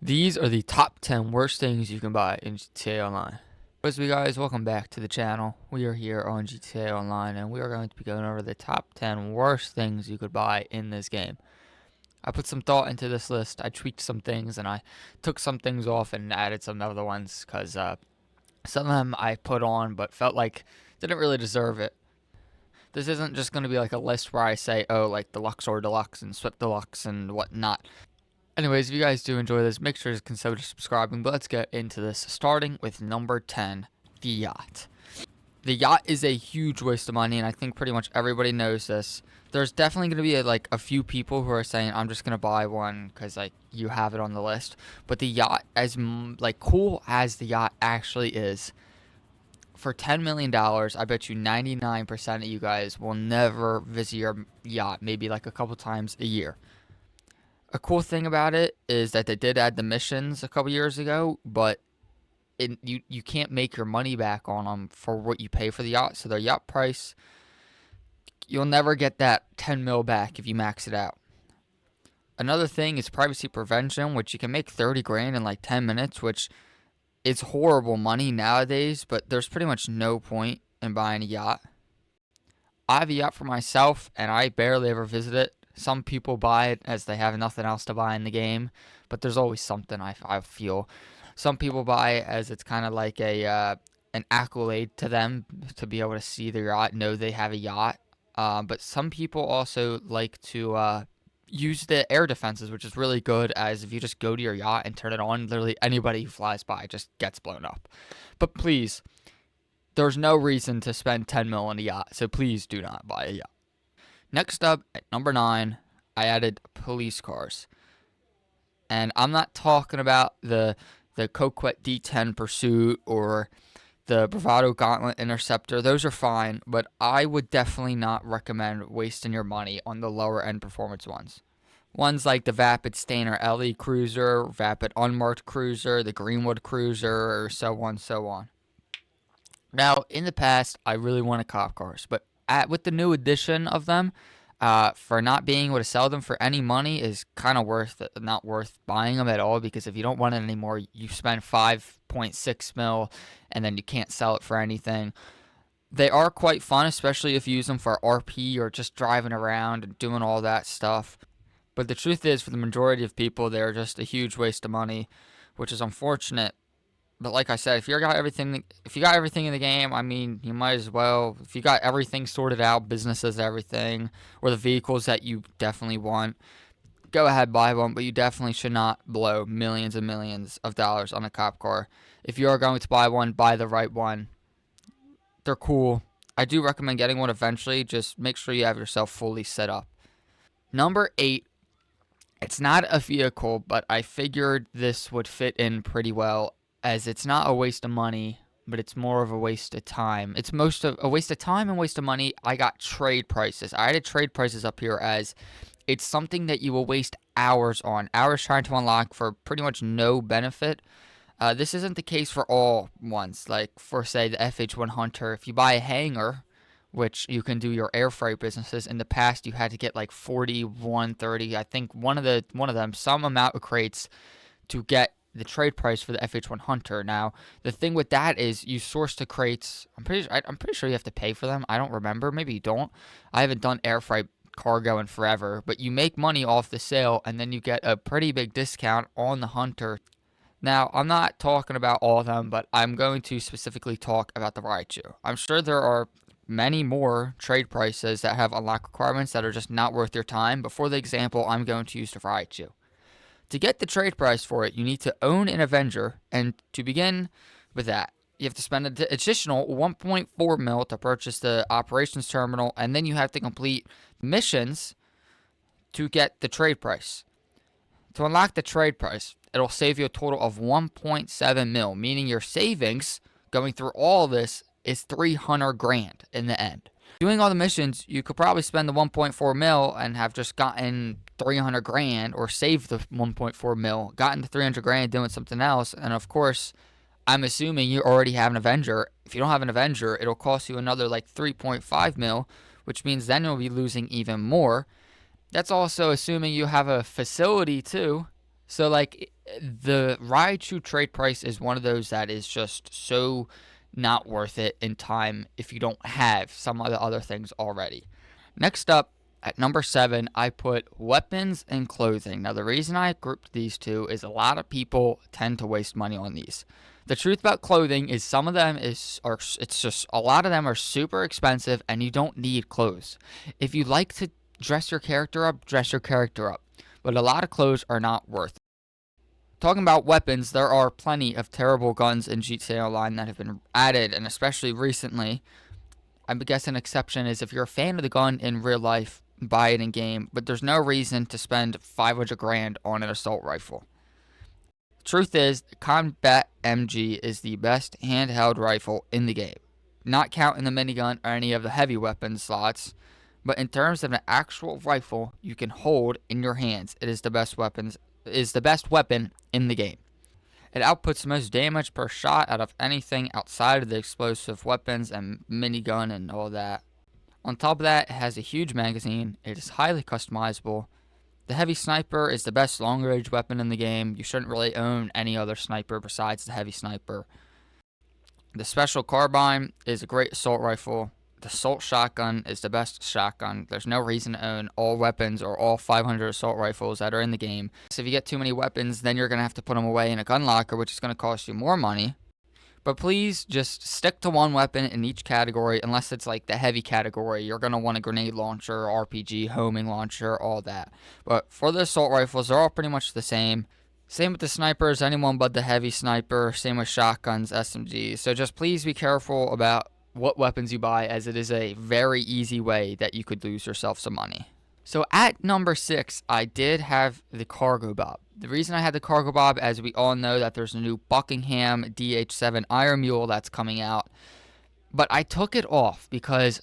These are the top 10 worst things you can buy in GTA Online. What's up, guys? Welcome back to the channel. We are here on GTA Online, and we are going to be going over the top 10 worst things you could buy in this game. I put some thought into this list. I tweaked some things, and I took some things off and added some other ones because some of them I put on but felt like didn't really deserve it. This isn't just going to be like a list where I say, oh, like Deluxe or Deluxe and Swift Deluxe and whatnot. Anyways, if you guys do enjoy this, make sure to consider subscribing. But let's get into this. Starting with number 10, the Yacht. The Yacht is a huge waste of money, and I think pretty much everybody knows this. There's definitely going to be a few people who are saying, I'm just going to buy one because like you have it on the list. But the Yacht, as cool as the Yacht actually is, for $10 million, I bet you 99% of you guys will never visit your yacht, maybe like a couple times a year. A cool thing about it is that they did add the missions a couple years ago, but you can't make your money back on them for what you pay for the yacht. So their yacht price, you'll never get that 10 mil back if you max it out. Another thing is privacy prevention, which you can make 30 grand in like 10 minutes, which is horrible money nowadays, but there's pretty much no point in buying a yacht. I have a yacht for myself, and I barely ever visit it. Some people buy it as they have nothing else to buy in the game, but there's always something I feel. Some people buy it as it's kind of like an accolade to them to be able to see their yacht, know they have a yacht. But some people also like to use the air defenses, which is really good, as if you just go to your yacht and turn it on, literally anybody who flies by just gets blown up. But please, there's no reason to spend 10 mil on a yacht, so please do not buy a yacht. Next up, at number 9, I added police cars. And I'm not talking about the Coquette D10 Pursuit or the Bravado Gauntlet Interceptor. Those are fine, but I would definitely not recommend wasting your money on the lower end performance ones. Ones like the Vapid Stainer LE Cruiser, Vapid Unmarked Cruiser, the Greenwood Cruiser, or so on, so on. Now, in the past, I really wanted cop cars, but with the new addition of them, for not being able to sell them for any money is kind of not worth buying them at all, because if you don't want it anymore, you spend 5.6 mil and then you can't sell it for anything. They are quite fun, especially if you use them for RP or just driving around and doing all that stuff. But the truth is, for the majority of people, they're just a huge waste of money, which is unfortunate. But like I said, if you got everything in the game, I mean, you might as well. If you got everything sorted out, businesses, everything, or the vehicles that you definitely want, go ahead, buy one. But you definitely should not blow millions and millions of dollars on a cop car. If you are going to buy one, buy the right one. They're cool. I do recommend getting one eventually. Just make sure you have yourself fully set up. Number 8. It's not a vehicle, but I figured this would fit in pretty well, as it's not a waste of money, but it's more of a waste of time. It's most of a waste of time and waste of money. I got trade prices. I added trade prices up here as it's something that you will waste hours on, hours trying to unlock for pretty much no benefit. This isn't the case for all ones. Like for, say, the FH1 Hunter, if you buy a hangar, which you can do your air freight businesses. In the past, you had to get like 41, 30. I think one of them, some amount of crates to get the trade price for the FH1 Hunter. Now, the thing with that is you source the crates. I'm pretty sure you have to pay for them. I don't remember. Maybe you don't. I haven't done air freight cargo in forever, but you make money off the sale, and then you get a pretty big discount on the Hunter. Now, I'm not talking about all of them, but I'm going to specifically talk about the Raichu. I'm sure there are many more trade prices that have unlock requirements that are just not worth your time, but for the example, I'm going to use the Raichu. To get the trade price for it, you need to own an Avenger, and to begin with that, you have to spend an additional 1.4 mil to purchase the operations terminal, and then you have to complete missions to get the trade price. To unlock the trade price, it'll save you a total of 1.7 mil, meaning your savings going through all of this is 300 grand in the end. Doing all the missions, you could probably spend the 1.4 mil and have just gotten 300 grand, or saved the 1.4 mil, gotten the 300 grand doing something else. And of course, I'm assuming you already have an Avenger. If you don't have an Avenger, it'll cost you another like 3.5 mil, which means then you'll be losing even more. That's also assuming you have a facility too. So like The Raichu trade price is one of those that is just so not worth it in time if you don't have some of the other things already. Next up, at number 7, I put weapons and clothing. Now, the reason I grouped these two is a lot of people tend to waste money on these. The truth about clothing is some of them it's just a lot of them are super expensive and you don't need clothes. If you like to dress your character up, dress your character up. But a lot of clothes are not worth it. Talking about weapons, there are plenty of terrible guns in GTA Online that have been added, and especially recently. I guess an exception is if you're a fan of the gun in real life, buy it in game, but there's no reason to spend 500 grand on an assault rifle. Truth is, Combat MG is the best handheld rifle in the game, not counting the minigun or any of the heavy weapon slots, but in terms of an actual rifle you can hold in your hands, it is the best weapon in the game. It outputs the most damage per shot out of anything outside of the explosive weapons and minigun and all that. On top of that, it has a huge magazine, it is highly customizable. The heavy sniper is the best long range weapon in the game. You shouldn't really own any other sniper besides the heavy sniper. The special carbine is a great assault rifle. The assault shotgun is the best shotgun. There's no reason to own all weapons or all 500 assault rifles that are in the game. So if you get too many weapons, then you're going to have to put them away in a gun locker, which is going to cost you more money. But please just stick to one weapon in each category, unless it's like the heavy category. You're going to want a grenade launcher, RPG, homing launcher, all that. But for the assault rifles, they're all pretty much the same. Same with the snipers, anyone but the heavy sniper. Same with shotguns, SMGs. So just please be careful about what weapons you buy, as it is a very easy way that you could lose yourself some money. So at number 6, I did have the Cargo Bob. The reason I had the Cargo Bob, as we all know that there's a new Buckingham DH7 Iron Mule that's coming out. But I took it off because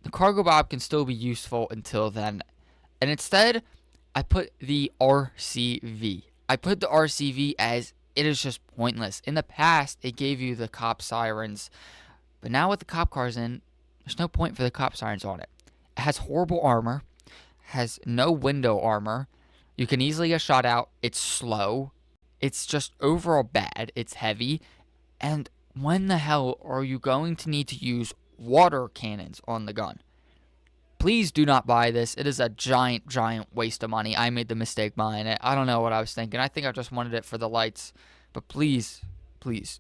the Cargo Bob can still be useful until then. And instead, I put the RCV. I put the RCV as it is just pointless. In the past, it gave you the cop sirens. But now with the cop cars in, there's no point for the cop sirens on it. It has horrible armor. Has no window armor. You can easily get shot out. It's slow. It's just overall bad. It's heavy. And when the hell are you going to need to use water cannons on the gun? Please do not buy this. It is a giant waste of money. I made the mistake buying it. I don't know what I was thinking. I think I just wanted it for the lights. But please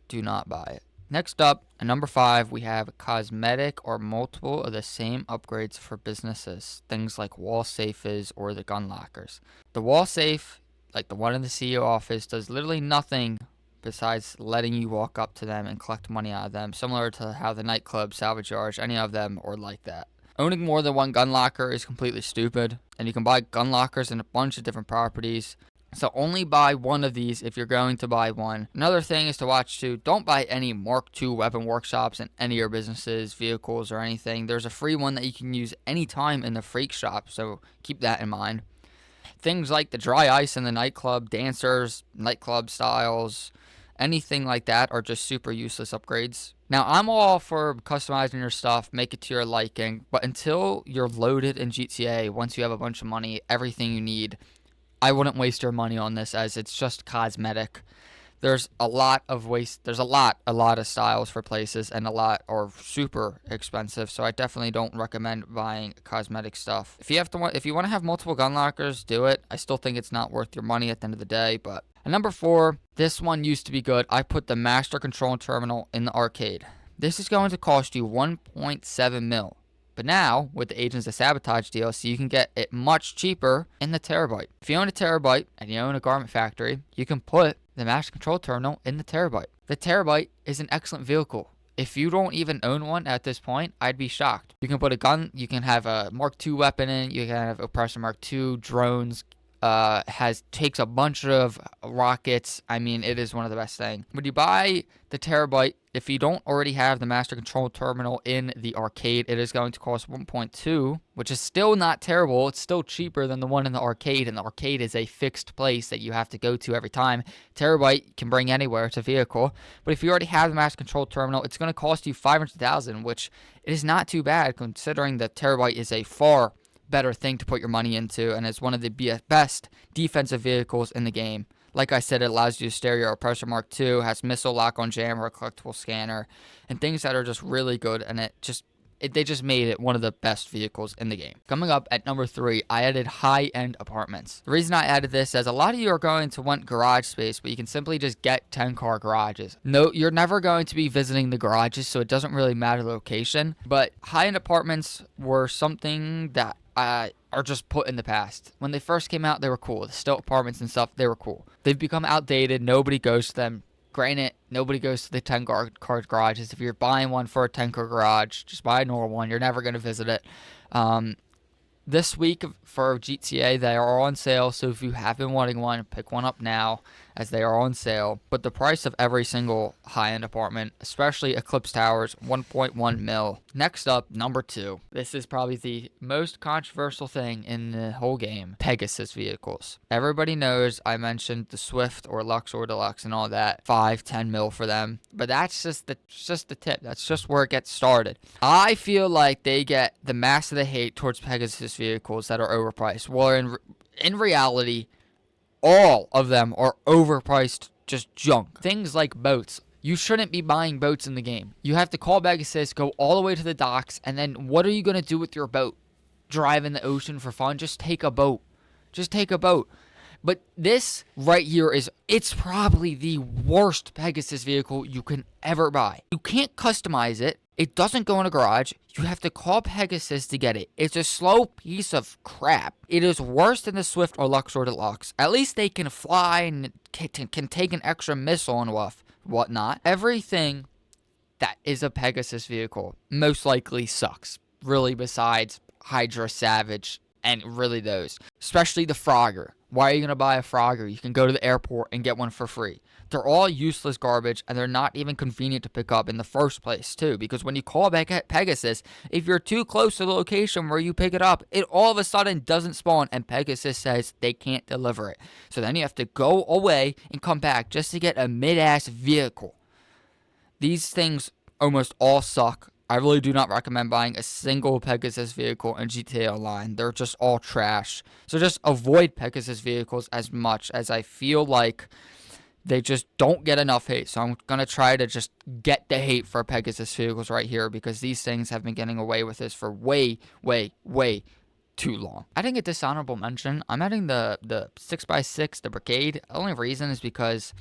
do not buy it. Next up, at number 5, we have cosmetic or multiple of the same upgrades for businesses. Things like wall safes or the gun lockers. The wall safe, like the one in the CEO office, does literally nothing besides letting you walk up to them and collect money out of them, similar to how the nightclub, salvage yard, any of them are like that. Owning more than one gun locker is completely stupid, and you can buy gun lockers in a bunch of different properties. So only buy one of these if you're going to buy one. Another thing is to watch too, don't buy any Mark II weapon workshops in any of your businesses, vehicles, or anything. There's a free one that you can use anytime in the freak shop, so keep that in mind. Things like the dry ice in the nightclub, dancers, nightclub styles, anything like that are just super useless upgrades. Now, I'm all for customizing your stuff, make it to your liking, but until you're loaded in GTA, once you have a bunch of money, everything you need, I wouldn't waste your money on this, as it's just cosmetic. There's a lot of waste. There's a lot of styles for places, and a lot are super expensive. So I definitely don't recommend buying cosmetic stuff. If you want to have multiple gun lockers, do it. I still think it's not worth your money at the end of the day. But at number 4, this one used to be good. I put the Master Control Terminal in the arcade. This is going to cost you 1.7 mil. But now, with the Agents of Sabotage DLC, you can get it much cheaper in the Terabyte. If you own a Terabyte and you own a garment factory, you can put the Master Control Terminal in the Terabyte. The Terabyte is an excellent vehicle. If you don't even own one at this point, I'd be shocked. You can put a gun, you can have a Mark II weapon in, you can have Oppressor Mark II, drones, takes a bunch of rockets. I mean, it is one of the best things. When you buy the Terabyte, if you don't already have the Master Control Terminal in the arcade, it is going to cost 1.2, which is still not terrible. It's still cheaper than the one in the arcade, and the arcade is a fixed place that you have to go to every time. Terabyte can bring anywhere. It's a vehicle. But if you already have the Master Control Terminal, it's going to cost you $500,000, which is not too bad considering the Terabyte is a far better thing to put your money into, and is one of the best defensive vehicles in the game. Like I said, it allows you to stereo or pressure mark 2, has missile lock on jammer, a collectible scanner, and things that are just really good, and they just made it one of the best vehicles in the game. Coming up at number 3, I added high-end apartments. The reason I added this is a lot of you are going to want garage space, but you can simply just get 10-car garages. No, you're never going to be visiting the garages, so it doesn't really matter the location, but high-end apartments were something that are just put in the past. When they first came out, they were cool. The stilt apartments and stuff, they were cool. They've become outdated. Nobody goes to them. Granted, nobody goes to the 10-car garages. If you're buying one for a 10-car garage, just buy a normal one. You're never going to visit it. This week for GTA, they are on sale, so if you have been wanting one, pick one up now as they are on sale. But the price of every single high-end apartment, especially Eclipse Towers, 1.1 mil. Next up, number 2. This is probably the most controversial thing in the whole game, Pegasus Vehicles. Everybody knows I mentioned the Swift or Luxor Deluxe and all that, 5-10 mil for them. But that's just the tip. That's just where it gets started. I feel like they get the mass of the hate towards Pegasus Vehicles that are overpriced. Well, in reality, all of them are overpriced, just junk. Things like boats. You shouldn't be buying boats in the game. You have to call Pegasus, go all the way to the docks, and then what are you going to do with your boat? Drive in the ocean for fun? Just take a boat. Just take a boat. But this right here it's probably the worst Pegasus vehicle you can ever buy. You can't customize it. It doesn't go in a garage. You have to call Pegasus to get it. It's a slow piece of crap. It is worse than the Swift or Luxor Deluxe. At least they can fly and can take an extra missile and whatnot. Everything that is a Pegasus vehicle most likely sucks. Really, besides Hydra Savage and really those. Especially the Frogger. Why are you going to buy a Frogger? You can go to the airport and get one for free. They're all useless garbage, and they're not even convenient to pick up in the first place, too. Because when you call back at Pegasus, if you're too close to the location where you pick it up, it all of a sudden doesn't spawn, and Pegasus says they can't deliver it. So then you have to go away and come back just to get a mid-ass vehicle. These things almost all suck. I really do not recommend buying a single Pegasus vehicle in GTA Online. They're just all trash. So just avoid Pegasus vehicles as much, as I feel like they just don't get enough hate. So I'm going to try to just get the hate for Pegasus vehicles right here, because these things have been getting away with this for way, way, way too long. Adding a dishonorable mention, I'm adding the 6x6, the Brigade. The only reason is because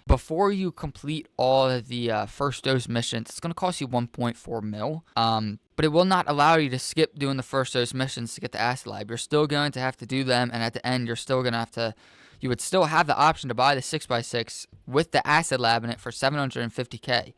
before you complete all of the first dose missions, it's going to cost you 1.4 mil. But it will not allow you to skip doing the first dose missions to get the Acid Lab. You're still going to have to do them, and at the end, you're still going to have to... You would still have the option to buy the 6x6 with the Acid Lab in it for 750k.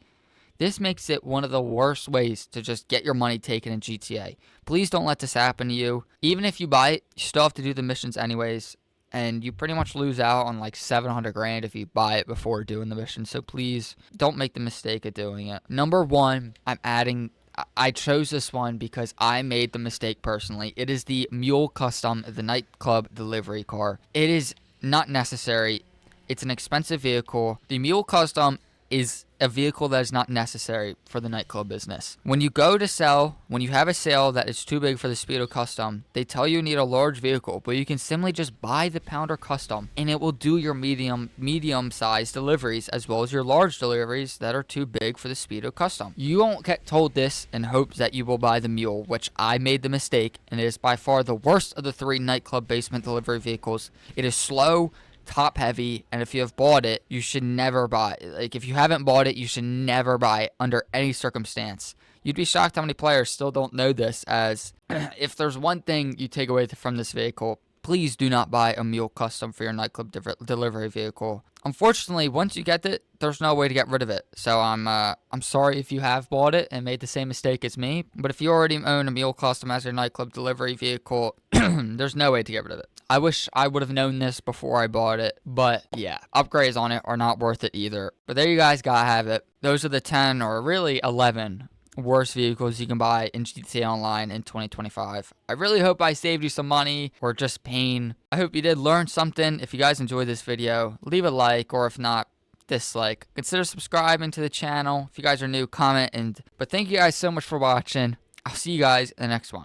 This makes it one of the worst ways to just get your money taken in GTA. Please don't let this happen to you. Even if you buy it, you still have to do the missions anyways. And you pretty much lose out on like 700 grand if you buy it before doing the mission. So please don't make the mistake of doing it. Number 1, I chose this one because I made the mistake personally. It is the Mule Custom, the nightclub delivery car. It is not necessary. It's an expensive vehicle. The Mule Custom is a vehicle that is not necessary for the nightclub business. When you go to sell, when you have a sale that is too big for the Speedo Custom, they tell you need a large vehicle, but you can simply just buy the Pounder Custom, and it will do your medium-sized deliveries as well as your large deliveries that are too big for the Speedo Custom. You won't get told this in hopes that you will buy the Mule, which I made the mistake, and it is by far the worst of the 3 nightclub basement delivery vehicles. It is slow, top heavy, and if you have bought it, you should never buy it. Like, if you haven't bought it, you should never buy it under any circumstance. You'd be shocked how many players still don't know this, as if there's one thing you take away from this vehicle, please do not buy a Mule Custom for your nightclub delivery vehicle. Unfortunately, once you get it, there's no way to get rid of it. So I'm sorry if you have bought it and made the same mistake as me, but if you already own a Mule Custom as your nightclub delivery vehicle, there's no way to get rid of it. I wish I would have known this before I bought it, but yeah, upgrades on it are not worth it either. But there you guys gotta have it. Those are the 10, or really 11, worst vehicles you can buy in GTA Online in 2025. I really hope I saved you some money or just pain. I hope you did learn something. If you guys enjoyed this video, leave a like, or if not, dislike. Consider subscribing to the channel. If you guys are new, comment. But thank you guys so much for watching. I'll see you guys in the next one.